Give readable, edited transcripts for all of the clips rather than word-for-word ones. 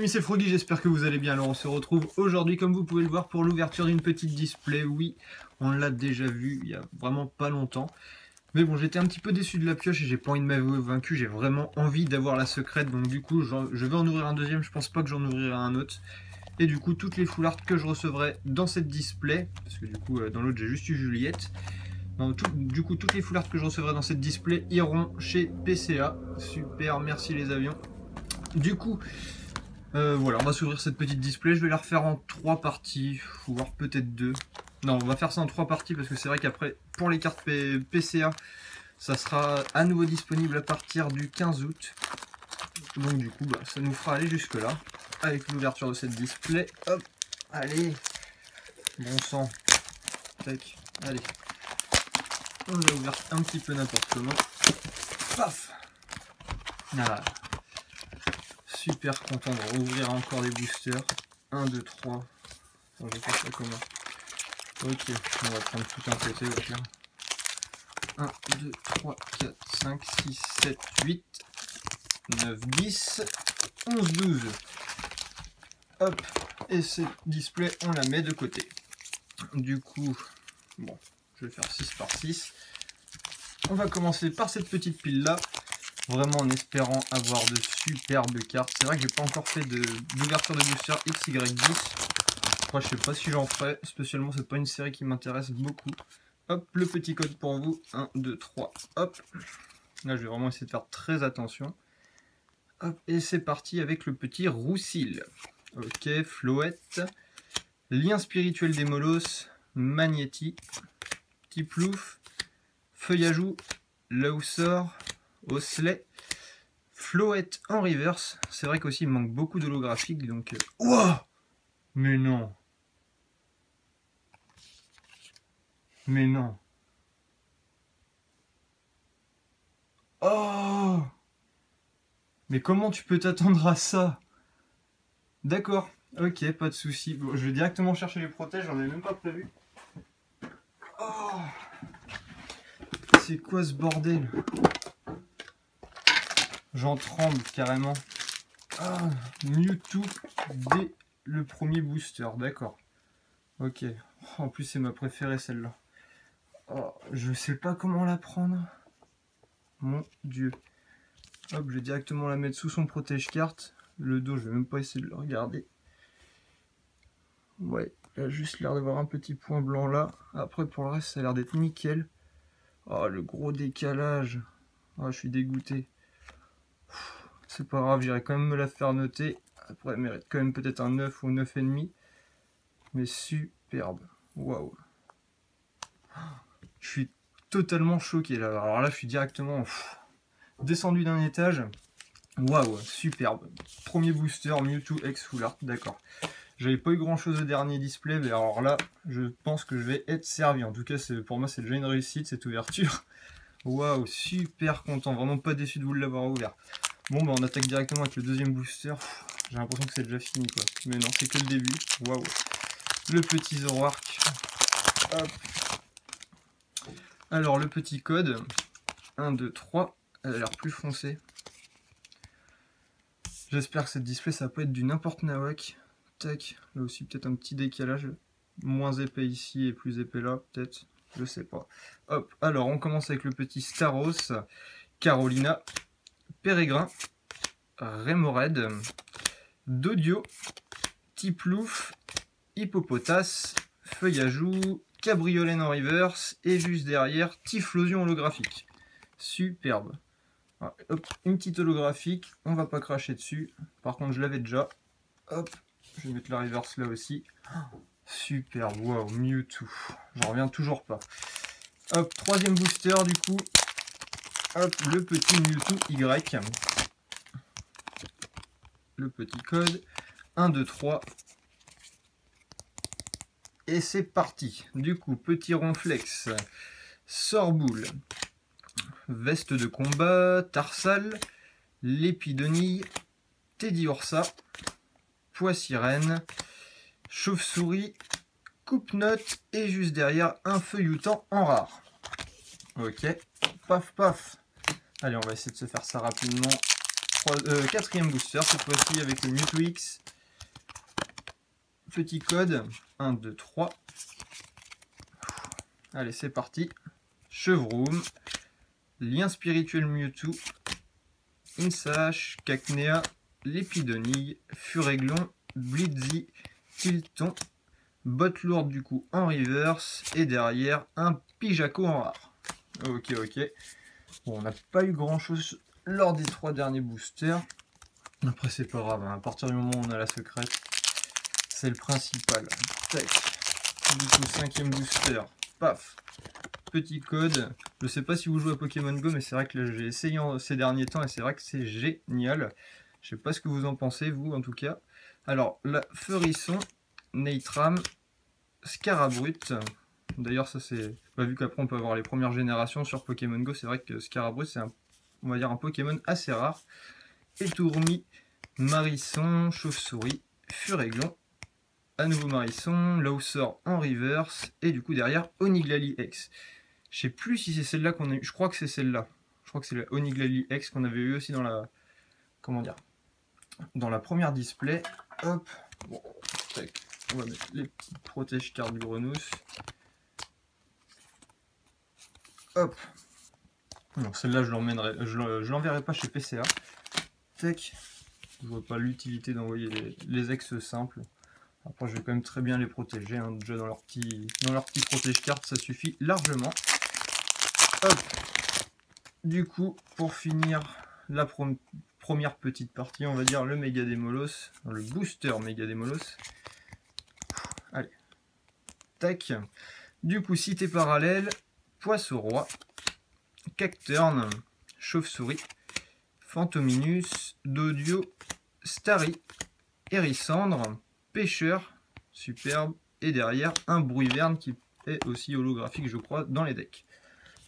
amis, c'est Froggy, j'espère que vous allez bien. Alors on se retrouve aujourd'hui, comme vous pouvez le voir, pour l'ouverture d'une petite display. Oui, on l'a déjà vu il y a vraiment pas longtemps. Mais bon, j'étais un petit peu déçu de la pioche et j'ai pas envie de m'avouer vaincu. J'ai vraiment envie d'avoir la secrète. Donc du coup, je vais en ouvrir un deuxième. Je pense pas que j'en ouvrirai un autre. Et du coup, toutes les full art que je recevrai dans cette display, parce que du coup, dans l'autre, j'ai juste eu Juliette. Du coup, toutes les full art que je recevrai dans cette display iront chez PCA. Super, merci les avions. Du coup... voilà, on va s'ouvrir cette petite display. Je vais la refaire en 3 parties, voire peut-être 2. Non, on va faire ça en 3 parties parce que c'est vrai qu'après, pour les cartes PCA, ça sera à nouveau disponible à partir du 15 août. Donc du coup, bah, ça nous fera aller jusque là avec l'ouverture de cette display. Hop, allez, bon sang, tac, allez. On l'a ouvert un petit peu n'importe comment. Paf, voilà. Super content de rouvrir encore des boosters. 1, 2, 3. Attends, je vais faire ça comment? Ok, on va prendre tout un côté au pire. 1, 2, 3, 4, 5, 6, 7, 8, 9, 10, 11, 12. Hop, et ce display, on la met de côté. Du coup, bon, je vais faire 6 par 6. On va commencer par cette petite pile là. Vraiment en espérant avoir de superbes cartes. C'est vrai que j'ai pas encore fait d'ouverture de booster XY10. Après, je sais pas si j'en ferai. Spécialement, c'est pas une série qui m'intéresse beaucoup. Hop, le petit code pour vous. 1, 2, 3. Hop. Là, je vais vraiment essayer de faire très attention. Hop, et c'est parti avec le petit Roussil. Ok, Floette. Lien spirituel des Molos. Magnéti. Petit Plouf. Feuillajou. Laussor. Osley, Floette en reverse. C'est vrai qu'aussi il manque beaucoup d'holographiques, donc... Ouah! Mais non! Mais non! Oh! Mais comment tu peux t'attendre à ça? D'accord, ok, pas de souci. Bon, je vais directement chercher les protèges, j'en ai même pas prévu. Oh! C'est quoi ce bordel? J'en tremble carrément. Ah, Mewtwo dès le premier booster, d'accord. Ok, en plus c'est ma préférée celle-là. Oh, je sais pas comment la prendre. Mon dieu. Hop, je vais directement la mettre sous son protège-carte. Le dos, je vais même pas essayer de le regarder. Ouais, il a juste l'air d'avoir un petit point blanc là. Après, pour le reste, ça a l'air d'être nickel. Oh, le gros décalage. Oh, je suis dégoûté. C'est pas grave, j'irai quand même me la faire noter. Après, elle mérite quand même peut-être un 9 ou 9,5. Mais superbe. Waouh. Je suis totalement choqué là. Alors là, je suis directement descendu d'un étage. Waouh, superbe. Premier booster, Mewtwo X Full Art, d'accord. J'avais pas eu grand chose au dernier display, mais alors là, je pense que je vais être servi. En tout cas, pour moi, c'est déjà une réussite cette ouverture. Waouh, super content, vraiment pas déçu de vous l'avoir ouvert. Bon, bah on attaque directement avec le deuxième booster. J'ai l'impression que c'est déjà fini quoi. Mais non, c'est que le début. Waouh. Le petit Zoroark. Hop. Alors, le petit code. 1, 2, 3. Elle a l'air plus foncée. J'espère que cette display, ça va pas être du n'importe nawak. Tac. Là aussi, peut-être un petit décalage. Moins épais ici et plus épais là, peut-être. Je sais pas. Hop. Alors, on commence avec le petit Staros. Carolina. Pérégrin. Rémored. Dodio. Tiplouf. Hippopotas. Feuillajou. Cabriolène en reverse. Et juste derrière, Typhlosion holographique. Superbe. Voilà, hop, une petite holographique, on va pas cracher dessus. Par contre, je l'avais déjà. Hop, je vais mettre la reverse là aussi. Super, wow, Mewtwo. J'en reviens toujours pas. Hop, troisième booster du coup. Hop, le petit Mewtwo Y. Le petit code. 1, 2, 3. Et c'est parti. Du coup, petit ronflex. Sorboule. Veste de combat, Tarsal, Lépidonille, Teddiursa, Poissirène, Chauve-souris, Coupe-note et juste derrière un Feuilloutant en rare. Ok, paf paf. Allez, on va essayer de se faire ça rapidement. quatrième booster, cette fois-ci avec le Mewtwo X. Petit code, 1, 2, 3. Allez, c'est parti. Chevroom, Lien spirituel Mewtwo, Insash, Cacnea, Lépidonille, Furéglon, Blitzy, Tilton, Bottlourd du coup en reverse, et derrière un Pijaco en rare. Ok, ok. Bon, on n'a pas eu grand chose lors des 3 derniers boosters. Après, c'est pas grave, hein. À partir du moment où on a la secrète, c'est le principal. Tac. Du coup, 5e booster. Paf. Petit code. Je sais pas si vous jouez à Pokémon Go, mais c'est vrai que j'ai essayé ces derniers temps et c'est vrai que c'est génial. Je sais pas ce que vous en pensez, vous, en tout cas. Alors, la Feurisson, Neitram, Scarabrut. D'ailleurs, ça c'est... Bah, vu qu'après on peut avoir les premières générations sur Pokémon Go, c'est vrai que Scarabrut, c'est on va dire un Pokémon assez rare. Étourmi, Marisson, Chauve-souris, Furéglon, à nouveau Marisson, Lowser en reverse, et du coup derrière Oniglali X. Je sais plus si c'est celle-là qu'on a eu, je crois que c'est celle-là. Je crois que c'est la Oniglali X qu'on avait eu aussi dans la... Comment dire, dans la première display. Hop, bon, tac. On va mettre les petites protège-cartes du Grenousse. Hop. Donc celle-là, je l'enverrai pas chez PCA. Tac. Je vois pas l'utilité d'envoyer les ex simples. Après, je vais quand même très bien les protéger. Hein. Déjà dans leur petit protège-carte, ça suffit largement. Hop. Du coup, pour finir la première petite partie, on va dire le Méga Démolos, le booster Méga Démolos. Allez. Tac. Du coup, cité parallèle, Poisson-Roi, Cacturne, Chauve-souris, Fantominus, Dodio, Starry, Hérissandre, Pêcheur, superbe, et derrière un Bruiverne qui est aussi holographique, je crois, dans les decks.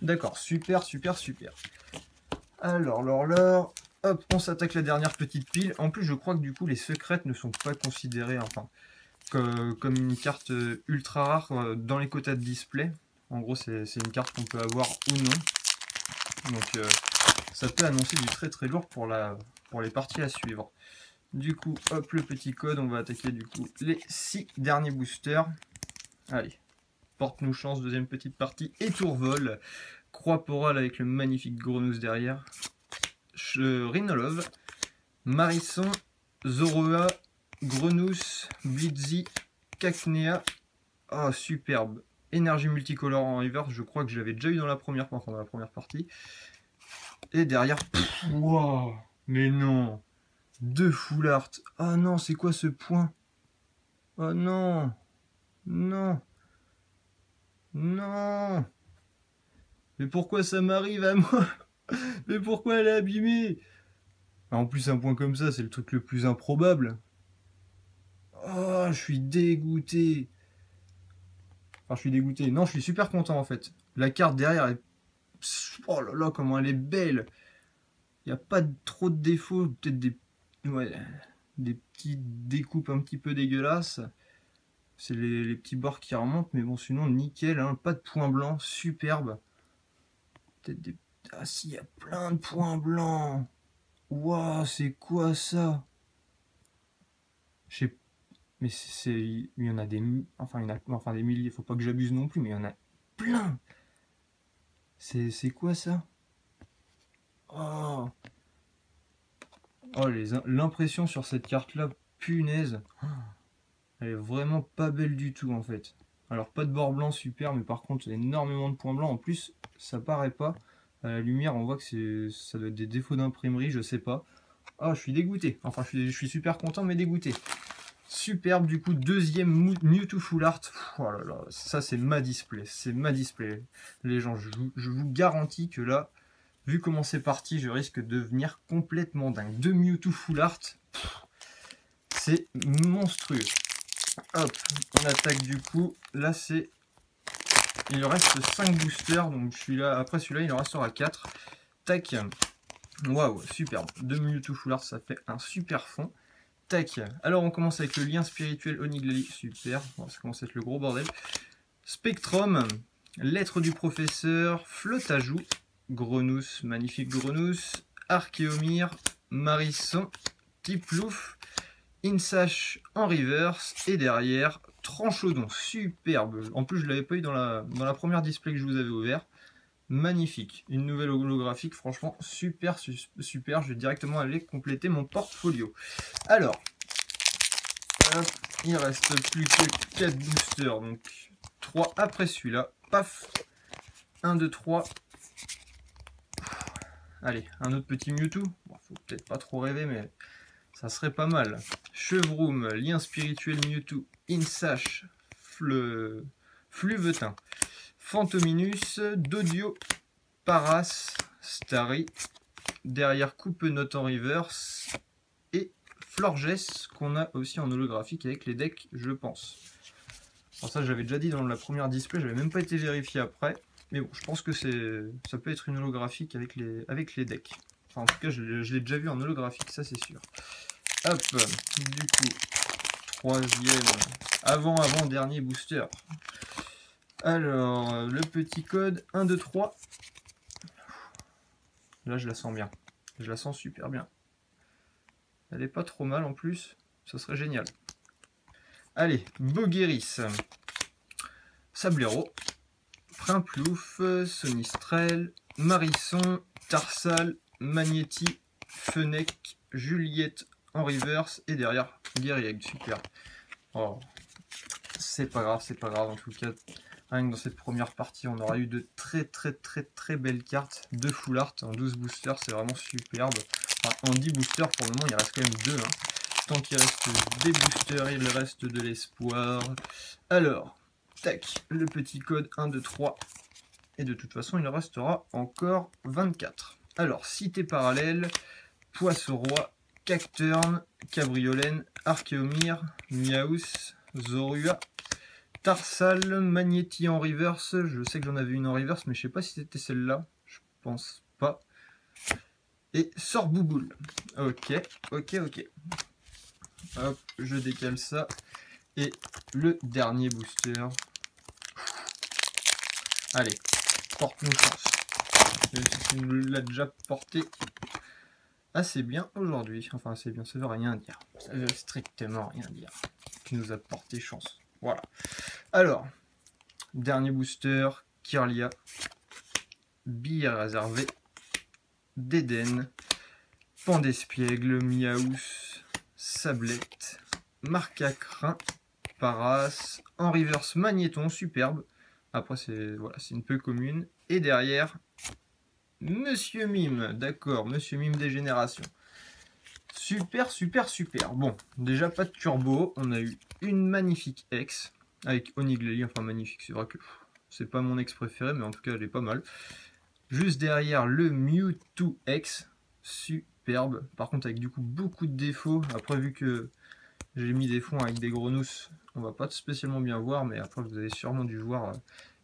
D'accord, super, super, super. Alors, hop, on s'attaque la dernière petite pile. En plus, je crois que du coup, les secrètes ne sont pas considérées, enfin, comme une carte ultra rare dans les quotas de display. En gros, c'est une carte qu'on peut avoir ou non. Donc, ça peut annoncer du très très lourd pour les parties à suivre. Du coup, hop, le petit code, on va attaquer du coup les 6 derniers boosters. Allez, porte-nous chance, deuxième petite partie. Et Tourvol, Croix-Porale avec le magnifique Grenousse derrière. Rhinolove, Marisson, Zoroa, Grenousse, Blitzy, Cacnea. Oh, superbe. Énergie multicolore en reverse, je crois que je l'avais déjà eu dans la première partie. Et derrière, wow, mais non, 2 full art. Oh non, c'est quoi ce point? Oh non, non, non. Mais pourquoi ça m'arrive à moi? Mais pourquoi elle est abîmée? En plus, un point comme ça, c'est le truc le plus improbable. Oh, je suis dégoûté. Enfin, je suis dégoûté. Non, je suis super content en fait. La carte derrière est... Oh là là, comment elle est belle. Il n'y a pas trop de défauts. Peut-être des petites découpes un petit peu dégueulasses. C'est les petits bords qui remontent. Mais bon, sinon, nickel. Hein, pas de points blancs. Superbe. Peut-être des... Ah si, il y a plein de points blancs. Waouh, c'est quoi ça? Je sais... Mais il y en a des... Enfin, des milliers. Faut pas que j'abuse non plus. Mais il y en a plein. C'est quoi ça? Oh, oh l'impression sur cette carte là, punaise. Elle est vraiment pas belle du tout en fait. Alors pas de bord blanc super, mais par contre énormément de points blancs. En plus ça paraît pas. À la lumière on voit que ça doit être des défauts d'imprimerie, je sais pas. Ah, je suis dégoûté. Enfin je suis super content mais dégoûté. Superbe du coup, deuxième Mewtwo Full Art. Oh là là, ça c'est ma display. C'est ma display. Les gens, je vous garantis que là, vu comment c'est parti, je risque de devenir complètement dingue. 2 Mewtwo Full Art, c'est monstrueux. Hop, on attaque du coup. Là, c'est... Il reste 5 boosters, donc après celui-là, il en restera 4. Tac. Waouh, superbe. 2 Mewtwo Full Art, ça fait un super fond. Tac. Alors, on commence avec le lien spirituel Oniglali. Super. Bon, ça commence à être le gros bordel. Spectrum, lettre du professeur, flotte à joue. Grenousse, magnifique Grenousse, Archéomir, Marisson, Tiplouf, Insash en reverse, et derrière, Tranchaudon, superbe. En plus, je ne l'avais pas eu dans la première display que je vous avais ouvert. Magnifique, une nouvelle holographique, franchement super, super. Je vais directement aller compléter mon portfolio. Alors, hop, il reste plus que 4 boosters, donc 3 après celui-là. Paf, 1, 2, 3. Allez, un autre petit Mewtwo. Bon, faut peut-être pas trop rêver, mais ça serait pas mal. Chevroom, lien spirituel Mewtwo, Insash, Fluvetin, Fantominus, Dodio, Paras, Starry, derrière Coupe-Note en reverse, et Florges, qu'on a aussi en holographique avec les decks, je pense. Alors ça, j'avais déjà dit dans la première display, j'avais même pas été vérifié après. Mais bon, je pense que ça peut être une holographique avec les decks. Enfin, en tout cas, je l'ai déjà vu en holographique, ça c'est sûr. Hop, du coup, troisième, avant-dernier booster. Alors, le petit code 1, 2, 3. Là, je la sens bien. Je la sens super bien. Elle est pas trop mal en plus. Ça serait génial. Allez, Bogueris, Sablero, Primplouf, Sonistrel, Marisson, Tarsal, Magnéti, Fennec, Juliette en reverse, et derrière Guerrieg, super. Oh, c'est pas grave en tout cas. Rien que dans cette première partie, on aura eu de très belles cartes de full art en 12 boosters, c'est vraiment superbe. Enfin, en 10 boosters, pour le moment, il reste quand même 2. Hein. Tant qu'il reste des boosters, il reste de l'espoir. Alors, tac, le petit code 1, 2, 3. Et de toute façon, il en restera encore 24. Alors, cité parallèle, Poisson-Roi, Cacturne, Cabriolène, Archéomir, Miaus, Zorua, Tarsal, Magnéti en reverse. Je sais que j'en avais une en reverse, mais je sais pas si c'était celle-là. Je pense pas. Et Sorbouboule. Ok. Hop, je décale ça. Et le dernier booster. Allez, porte-nous chance. Même si tu nous l'as déjà porté assez bien aujourd'hui. Enfin, assez bien, ça veut rien dire. Ça veut strictement rien dire. Tu nous as porté chance. Voilà. Alors, dernier booster, Kirlia, Bille réservé, Déden, Pandespiègle, Miaus, Sablette, Marcacrin, Paras, en reverse Magnéton, superbe. Après, c'est voilà, une peu commune. Et derrière, Monsieur Mime, d'accord, Monsieur Mime des générations. Super. Bon, déjà pas de turbo, on a eu une magnifique ex avec Onigleli, enfin magnifique, c'est vrai que c'est pas mon ex préféré, mais en tout cas elle est pas mal. Juste derrière le Mewtwo X, superbe, par contre avec du coup beaucoup de défauts. Après, vu que j'ai mis des fonds avec des grenouilles, on va pas spécialement bien voir, mais après vous avez sûrement dû voir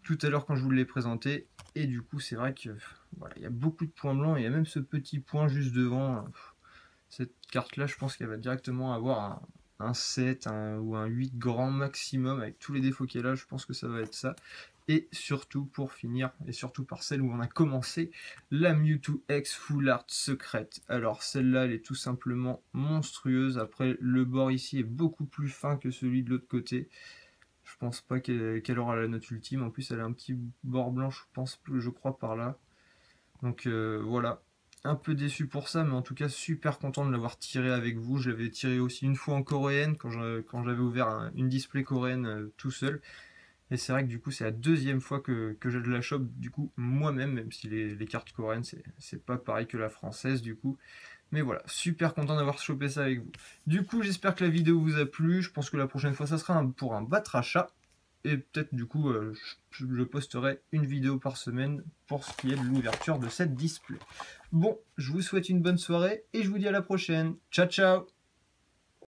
tout à l'heure quand je vous l'ai présenté. Et du coup c'est vrai que voilà, il y a beaucoup de points blancs, et il y a même ce petit point juste devant. Cette carte là, je pense qu'elle va directement avoir un 7 ou un 8 grand maximum avec tous les défauts qu'il y a là. Je pense que ça va être ça. Et surtout pour finir, et surtout par celle où on a commencé, la Mewtwo X Full Art secrète. Alors celle-là, elle est tout simplement monstrueuse. Après, le bord ici est beaucoup plus fin que celui de l'autre côté. Je pense pas qu'elle aura la note ultime. En plus, elle a un petit bord blanc, je crois, par là. Donc voilà. Un peu déçu pour ça, mais en tout cas super content de l'avoir tiré avec vous. Je l'avais tiré aussi une fois en coréenne quand j'avais ouvert une display coréenne tout seul. Et c'est vrai que du coup c'est la deuxième fois que je la chope du coup moi-même, même si les cartes coréennes c'est pas pareil que la française du coup. Mais voilà, super content d'avoir chopé ça avec vous. Du coup j'espère que la vidéo vous a plu. Je pense que la prochaine fois ça sera pour un battre achat. Et peut-être du coup je posterai une vidéo par semaine pour ce qui est de l'ouverture de cette display. Bon, je vous souhaite une bonne soirée et je vous dis à la prochaine. Ciao ciao.